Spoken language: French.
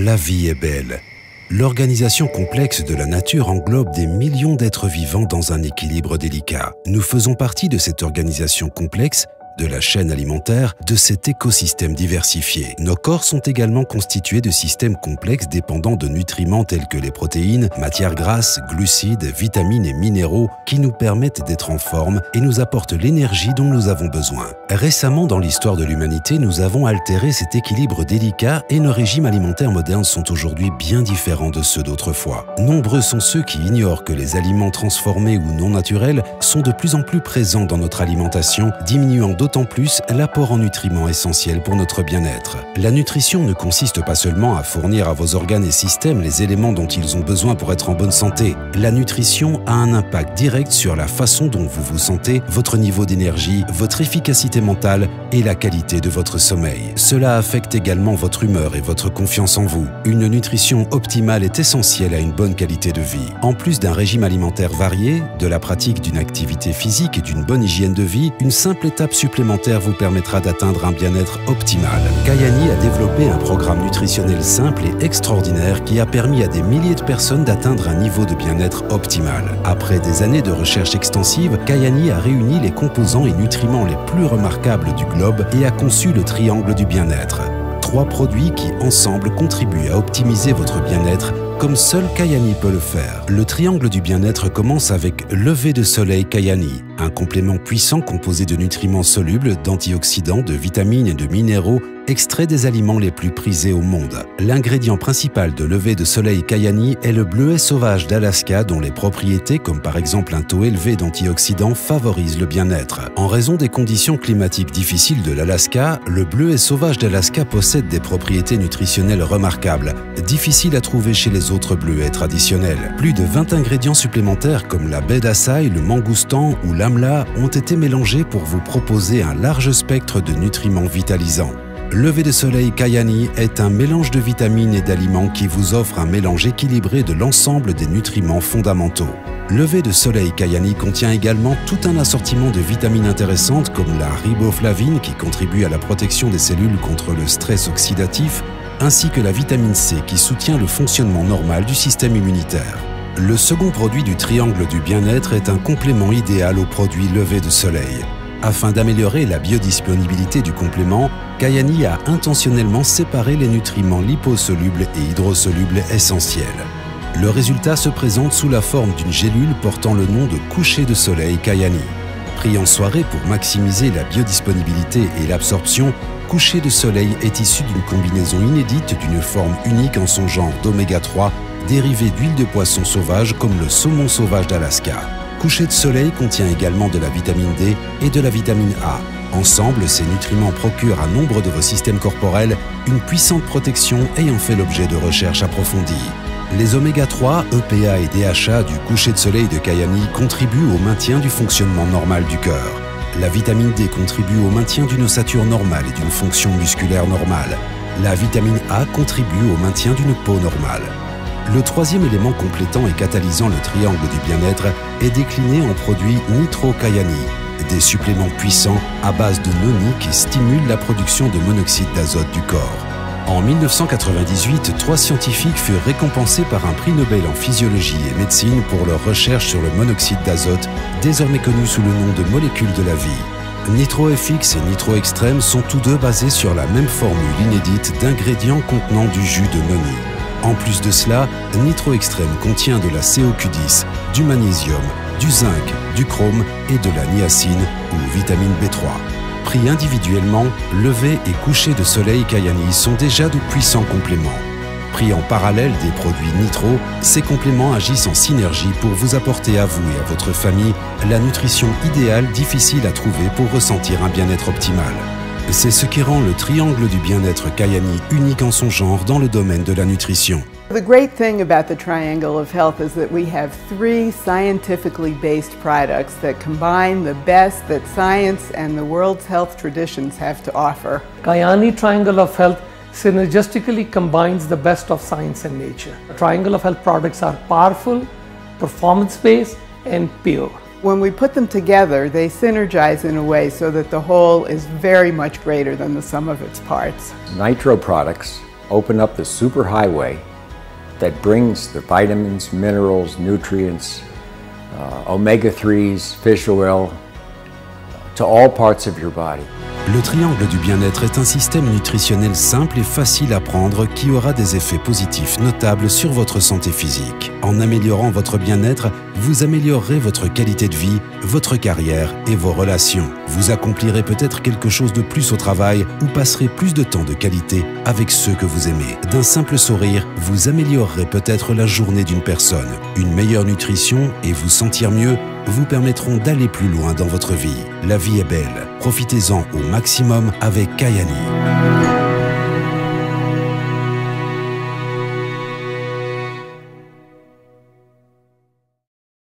la vie est belle. L'organisation complexe de la nature englobe des millions d'êtres vivants dans un équilibre délicat. Nous faisons partie de cette organisation complexe, de la chaîne alimentaire, de cet écosystème diversifié. Nos corps sont également constitués de systèmes complexes dépendant de nutriments tels que les protéines, matières grasses, glucides, vitamines et minéraux qui nous permettent d'être en forme et nous apportent l'énergie dont nous avons besoin. Récemment, dans l'histoire de l'humanité, nous avons altéré cet équilibre délicat et nos régimes alimentaires modernes sont aujourd'hui bien différents de ceux d'autrefois. Nombreux sont ceux qui ignorent que les aliments transformés ou non naturels sont de plus en plus présents dans notre alimentation, diminuant d'autant plus l'apport en nutriments essentiels pour notre bien-être. La nutrition ne consiste pas seulement à fournir à vos organes et systèmes les éléments dont ils ont besoin pour être en bonne santé. La nutrition a un impact direct sur la façon dont vous vous sentez, votre niveau d'énergie, votre efficacité mentale et la qualité de votre sommeil. Cela affecte également votre humeur et votre confiance en vous. Une nutrition optimale est essentielle à une bonne qualité de vie. En plus d'un régime alimentaire varié, de la pratique d'une activité physique et d'une bonne hygiène de vie, une simple étape supplémentaire vous permettra d'atteindre un bien-être optimal. Kayani a développé un programme nutritionnel simple et extraordinaire qui a permis à des milliers de personnes d'atteindre un niveau de bien-être optimal. Après des années de recherche extensive, Kayani a réuni les composants et nutriments les plus remarquables du globe et a conçu le triangle du bien-être. 3 produits qui, ensemble, contribuent à optimiser votre bien-être comme seul Kayani peut le faire. Le triangle du bien-être commence avec Lever de soleil Kayani, un complément puissant composé de nutriments solubles, d'antioxydants, de vitamines et de minéraux extrait des aliments les plus prisés au monde. L'ingrédient principal de Lever de soleil Kayani est le bleuet sauvage d'Alaska dont les propriétés, comme par exemple un taux élevé d'antioxydants, favorisent le bien-être. En raison des conditions climatiques difficiles de l'Alaska, le bleuet sauvage d'Alaska possède des propriétés nutritionnelles remarquables, difficiles à trouver chez les autres bleuets traditionnels. Plus de 20 ingrédients supplémentaires comme la baie d'Açaï, le mangoustan ou l'amla ont été mélangés pour vous proposer un large spectre de nutriments vitalisants. Lever de soleil Kayani est un mélange de vitamines et d'aliments qui vous offre un mélange équilibré de l'ensemble des nutriments fondamentaux. Lever de soleil Kayani contient également tout un assortiment de vitamines intéressantes comme la riboflavine qui contribue à la protection des cellules contre le stress oxydatif, ainsi que la vitamine C qui soutient le fonctionnement normal du système immunitaire. Le second produit du triangle du bien-être est un complément idéal au produit Lever de soleil. Afin d'améliorer la biodisponibilité du complément, Kayani a intentionnellement séparé les nutriments liposolubles et hydrosolubles essentiels. Le résultat se présente sous la forme d'une gélule portant le nom de coucher de soleil Kayani. Pris en soirée pour maximiser la biodisponibilité et l'absorption, coucher de soleil est issu d'une combinaison inédite d'une forme unique en son genre d'oméga 3, dérivé d'huile de poisson sauvage comme le saumon sauvage d'Alaska. Coucher de soleil contient également de la vitamine D et de la vitamine A. Ensemble, ces nutriments procurent à nombre de vos systèmes corporels une puissante protection ayant fait l'objet de recherches approfondies. Les oméga 3, EPA et DHA du coucher de soleil de Kayani contribuent au maintien du fonctionnement normal du cœur. La vitamine D contribue au maintien d'une ossature normale et d'une fonction musculaire normale. La vitamine A contribue au maintien d'une peau normale. Le troisième élément complétant et catalysant le triangle du bien-être est décliné en produit Nitro Kayani, des suppléments puissants à base de noni qui stimulent la production de monoxyde d'azote du corps. En 1998, 3 scientifiques furent récompensés par un prix Nobel en physiologie et médecine pour leurs recherches sur le monoxyde d'azote, désormais connu sous le nom de molécule de la vie. NitroFX et Nitro Extreme sont tous deux basés sur la même formule inédite d'ingrédients contenant du jus de noni. En plus de cela, Nitro Extreme contient de la CoQ10, du magnésium, du zinc, du chrome et de la niacine ou vitamine B3. Pris individuellement, Lever et coucher de soleil Kayani sont déjà de puissants compléments. Pris en parallèle des produits Nitro, ces compléments agissent en synergie pour vous apporter à vous et à votre famille la nutrition idéale difficile à trouver pour ressentir un bien-être optimal. C'est ce qui rend le triangle du bien-être Kayani unique en son genre dans le domaine de la nutrition. The great thing about the Triangle of Health is that we have 3 scientifically based products that combine the best that science and the world's health traditions have to offer. Kayani Triangle of Health synergistically combines the best of science and nature. The Triangle of Health products are powerful, performance-based and pure. When we put them together, they synergize in a way so that the whole is very much greater than the sum of its parts. Nitro products open up the superhighway that brings the vitamins, minerals, nutrients, omega-3s, fish oil, to all parts of your body. Le triangle du bien-être est un système nutritionnel simple et facile à prendre qui aura des effets positifs notables sur votre santé physique. En améliorant votre bien-être, vous améliorerez votre qualité de vie, votre carrière et vos relations. Vous accomplirez peut-être quelque chose de plus au travail ou passerez plus de temps de qualité avec ceux que vous aimez. D'un simple sourire, vous améliorerez peut-être la journée d'une personne. Une meilleure nutrition et vous sentir mieux vous permettront d'aller plus loin dans votre vie. La vie est belle. Profitez-en au maximum avec Kyani.